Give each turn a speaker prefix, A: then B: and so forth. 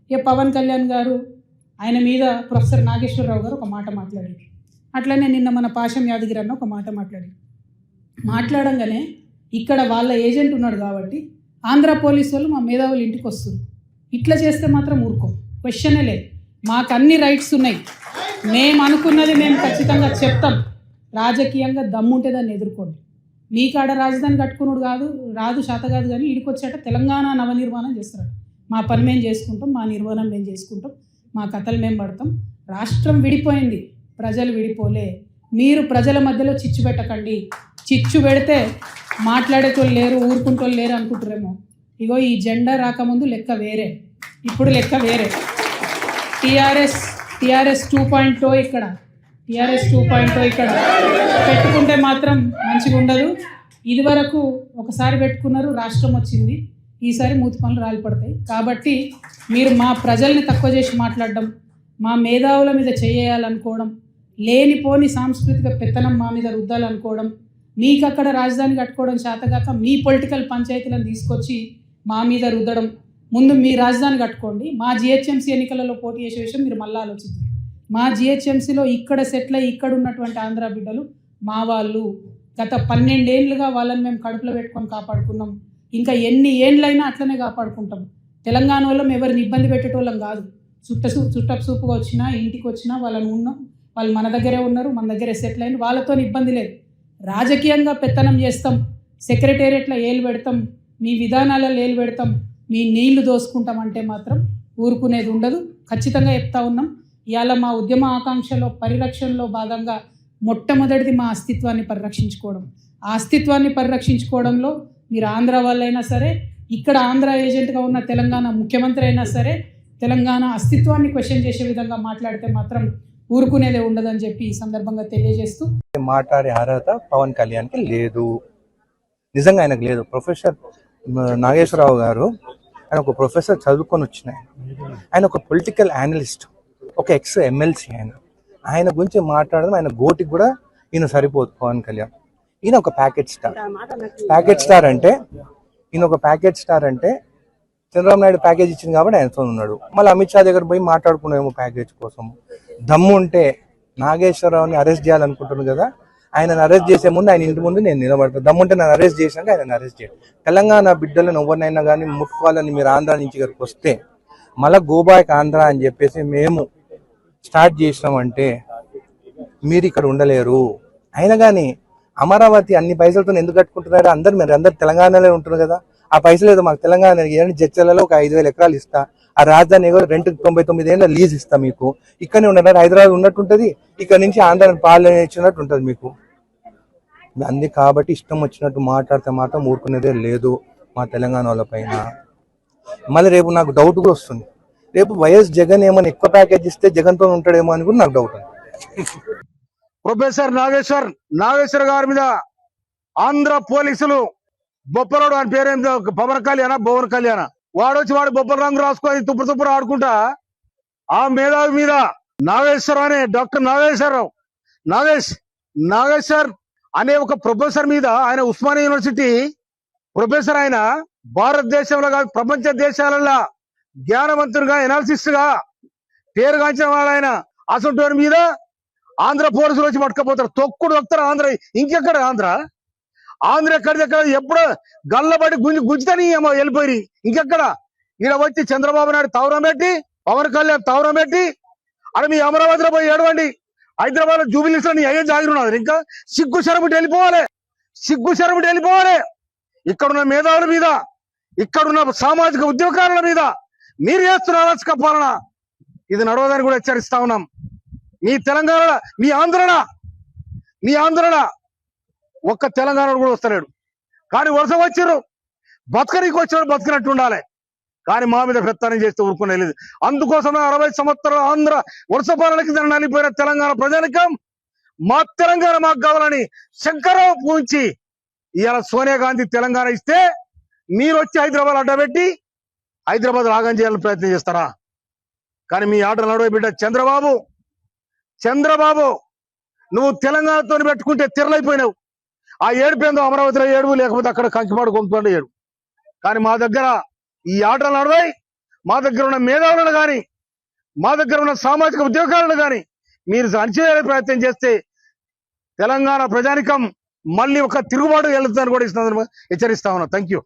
A: ఇక పవన్ కళ్యాణ్ గారు ఆయన మీద ప్రొఫెసర్ నాగేశ్వరరావు గారు ఒక మాట మాట్లాడారు. అట్లనే నిన్న మన పాశం యాదగిరి అన్న ఒక మాట మాట్లాడంగానే ఇక్కడ వాళ్ళ ఏజెంట్ ఉన్నాడు కాబట్టి ఆంధ్ర పోలీసు వాళ్ళు మా మేధావులు ఇంటికి వస్తారు. ఇట్లా చేస్తే మాత్రం ఊరుకోం, క్వశ్చనే లేదు. మాకు అన్ని రైట్స్ ఉన్నాయి, మేము అనుకున్నది మేము ఖచ్చితంగా చెప్తాం. రాజకీయంగా దమ్ముంటే దాన్ని ఎదుర్కోండి. మీ కాడ రాజధాని కట్టుకున్నాడు రాదు శాత కాదు, కానీ ఇడికొచ్చాట తెలంగాణ నవనిర్మాణం చేస్తాడు. మా పని మేము చేసుకుంటాం, మా నిర్మాణం మేము చేసుకుంటాం, మా కథలు మేము పడతాం. రాష్ట్రం విడిపోయింది, ప్రజలు విడిపోలే. మీరు ప్రజల మధ్యలో చిచ్చు పెట్టకండి. చిచ్చు పెడితే మాట్లాడేటోళ్ళు లేరు, ఊరుకుంటోళ్ళు లేరు అనుకుంటారేమో. ఇగో ఈ జెండా రాకముందు లెక్క వేరే, ఇప్పుడు లెక్క వేరే. టీఆర్ఎస్ 2.0 ఇక్కడ పెట్టుకుంటే మాత్రం మంచిగా ఉండదు. ఇదివరకు ఒకసారి పెట్టుకున్నారు, రాష్ట్రం వచ్చింది. ఈసారి మూతి పనులు రాలిపడతాయి. కాబట్టి మీరు మా ప్రజల్ని తక్కువ చేసి మాట్లాడడం, మా మేధావుల మీద చేయాలనుకోవడం, లేనిపోని సాంస్కృతిక పెత్తనం మా మీద రుద్దాలనుకోవడం, మీకు అక్కడ రాజధాని కట్టుకోవడం చేతగాక మీ పొలిటికల్ పంచాయతీలను తీసుకొచ్చి మా మీద రుద్దడం. ముందు మీ రాజధాని కట్టుకోండి. మా జిహెచ్ఎంసీ ఎన్నికలలో పోటీ చేసే విషయం మీరు మళ్ళీ ఆలోచించండి. మా జిహెచ్ఎంసీలో ఇక్కడ సెటిల్ అయ్యి ఇక్కడ ఉన్నటువంటి ఆంధ్ర బిడ్డలు మా వాళ్ళు. గత 12 ఏళ్ళుగా వాళ్ళని మేము కడుపులో పెట్టుకొని కాపాడుకున్నాం. ఇంకా ఎన్ని ఏళ్ళైనా అట్లనే కాపాడుకుంటాం. తెలంగాణ వాళ్ళం ఎవరిని ఇబ్బంది పెట్టేటోళ్ళం కాదు. చుట్టపు సూపుగా వచ్చినా ఇంటికి వచ్చినా వాళ్ళని ఉన్నాం, వాళ్ళు మన దగ్గరే ఉన్నారు, మన దగ్గరే సెటిల్ అయిన వాళ్ళతో ఇబ్బంది లేదు. రాజకీయంగా పెత్తనం చేస్తాం, సెక్రటేరియట్లో ఏలు పెడతాం, మీ విధానాలలో ఏలు పెడతాం, మీ నీళ్లు దోసుకుంటామంటే మాత్రం ఊరుకునేది ఉండదు. ఖచ్చితంగా చెప్తా ఉన్నాం. ఇవాళ మా ఉద్యమ ఆకాంక్షలో పరిరక్షణలో భాగంగా మొట్టమొదటిది మా అస్తిత్వాన్ని పరిరక్షించుకోవడం. ఆ అస్తిత్వాన్ని పరిరక్షించుకోవడంలో మీరు ఆంధ్ర వాళ్ళైనా సరే, ఇక్కడ ఆంధ్ర ఏజెంట్గా ఉన్న తెలంగాణ ముఖ్యమంత్రి అయినా సరే, తెలంగాణ అస్తిత్వాన్ని క్వశ్చన్ చేసే విధంగా మాట్లాడితే మాత్రం ఊరుకునేదే ఉండదని చెప్పి ఈ సందర్భంగా తెలియజేస్తూ,
B: మాట్లాడే అర్హత పవన్ కళ్యాణ్కి లేదు, నిజంగా ఆయనకు లేదు. ప్రొఫెసర్ నాగేశ్వరరావు గారు ఆయన ఒక ప్రొఫెసర్ చదువుకొని వచ్చినాయి, ఆయన ఒక పొలిటికల్ అనలిస్ట్, ఒక ఎక్స్ ఎమ్మెల్సీ. ఆయన గురించి మాట్లాడడం, ఆయన గోటికి కూడా ఈయన సరిపోదు పవన్ కళ్యాణ్. ఈయన ఒక ప్యాకెట్ స్టార్ అంటే చంద్రబాబు నాయుడు ప్యాకేజ్ ఇచ్చింది కాబట్టి ఆయనతో ఉన్నాడు. మళ్ళీ అమిత్ షా దగ్గర పోయి మాట్లాడుకున్నామేమో ప్యాకేజ్ కోసం. దమ్ము ఉంటే నాగేశ్వరరావుని అరెస్ట్ చేయాలనుకుంటున్నాను కదా, ఆయనను అరెస్ట్ చేసే ముందు ఆయన ఇంటి ముందు నేను నిలబడతాను. దమ్ముంటే నన్ను అరెస్ట్ చేశాక ఆయనను అరెస్ట్ చేయాలి. తెలంగాణ బిడ్డలను ఎవరినైనా కానీ ముట్టుకోవాలని మీరు ఆంధ్ర నుంచి గారికి వస్తే మళ్ళీ గోబాయ్ ఆంధ్ర అని చెప్పేసి మేము స్టార్ట్ చేసినామంటే మీరు ఇక్కడ ఉండలేరు. అయినా కానీ అమరావతి అన్ని పైసలతో ఎందుకు కట్టుకుంటున్నారు? అందరు తెలంగాణలో ఉంటున్నారు కదా, ఆ పైసలు ఏదో మాకు తెలంగాణ జడ్చలలో ఒక 5,000 ఎకరాలు ఇస్తా, ఆ రాజధాని ఏదో 99 ఏళ్ళ లీజ్ ఇస్తా, మీకు ఇక్కడనే ఉండరు, హైదరాబాద్ ఉన్నట్టుంటది, ఇక్కడ నుంచి ఆంధ్ర పాలన ఇచ్చినట్టు ఉంటుంది మీకు. అంది కాబట్టి ఇష్టం వచ్చినట్టు మాట్లాడితే మాత్రం ఊరుకునేదే లేదు మా తెలంగాణ వాళ్ళ పైన. మళ్ళీ రేపు నాకు డౌట్ కూడా వస్తుంది, రేపు వైఎస్ జగన్ ఏమైనా ఎక్కువ ప్యాకేజ్ ఇస్తే జగన్తో ఉంటాడేమో అని కూడా నాకు డౌట్ ఉంది.
C: ప్రొఫెసర్ నాగేశ్వర గారి మీద ఆంధ్ర పోలీసులు బొప్పలోడు అని పేరేందో పవన్ కళ్యాణ వాడు బొప్పల రంగు రాసుకొని తుప్పుడు ఆడుకుంటా ఆ మేధావి మీద నాగేశ్వర అనే డాక్టర్ నాగేశ్వర్ అనే ఒక ప్రొఫెసర్ మీద, ఆయన ఉస్మానియా యూనివర్సిటీ ప్రొఫెసర్, ఆయన భారతదేశంలో కాదు ప్రపంచ దేశాలలో జ్ఞానవంతుడుగా ఎనాలిసిస్ట్ గా పేరుగాంచిన వాడు ఆయన. అసలు మీద ఆంధ్ర పోలీసులు వచ్చి పట్టుకపోతారు, తొక్కుతారు. ఇంకెక్కడ ఆంధ్ర ఎక్కడిదెక్కడ ఎప్పుడు గల్లబడి గుంజుతని వెళ్ళిపోయి ఇంకెక్కడ. ఈడ వచ్చి చంద్రబాబు నాయుడు తవరం పెట్టి, పవన్ కళ్యాణ్ తవరం పెట్టి, అక్కడ మీ అమరావతిలో పోయి ఏడవండి. హైదరాబాద్ లో జూబిలీస్ లో అయ్యే జాగిరున్నారు. ఇంకా సిగ్గు శరబుటి వెళ్ళిపోవాలి. ఇక్కడున్న మేధావుల మీద, ఇక్కడున్న సామాజిక ఉద్యోగాల మీద మీరు చేస్తున్న అరాచక పాలన ఇది నడవదని కూడా హెచ్చరిస్తా ఉన్నాం. మీ తెలంగాణ, మీ ఆంధ్రన ఒక్క తెలంగాణ కూడా వస్తలేడు. కానీ వలస వచ్చారు, బతకనికి వచ్చారు, బతకనట్టు ఉండాలి. కానీ మా మీద పెత్తనం చేస్తే ఊరుకునే లేదు. అందుకోసం 60 సంవత్సరాల ఆంధ్ర వలస పాలనకి నలిపోయిన తెలంగాణ ప్రజానికం మా తెలంగాణ మాకు కావాలని శంకరావు పూంచి ఇవాళ సోనియా గాంధీ తెలంగాణ ఇస్తే మీరు వచ్చి హైదరాబాద్ అడ్డబెట్టి హైదరాబాద్ రాగం చేయాలని ప్రయత్నం చేస్తారా? కానీ మీ ఆట నడవ బిడ్డ చంద్రబాబు నువ్వు తెలంగాణతో పెట్టుకుంటే తిరలైపోయినావు. ఆ ఏడుపేందో అమరావతిలో ఏడు, లేకపోతే అక్కడ కంకిపాడు కొంపండి ఏడు. కానీ మా దగ్గర ఈ ఆటలు నడవాయి, మా దగ్గర ఉన్న మేధావులను కానీ మా దగ్గర ఉన్న సామాజిక ఉద్యోగాలను కానీ మీరు అణచివేసే ప్రయత్నం చేస్తే తెలంగాణ ప్రజానికం మళ్ళీ ఒక తిరుగుబాటు వెళ్తుందని కూడా హెచ్చరిస్తా ఉన్నా. Thank you.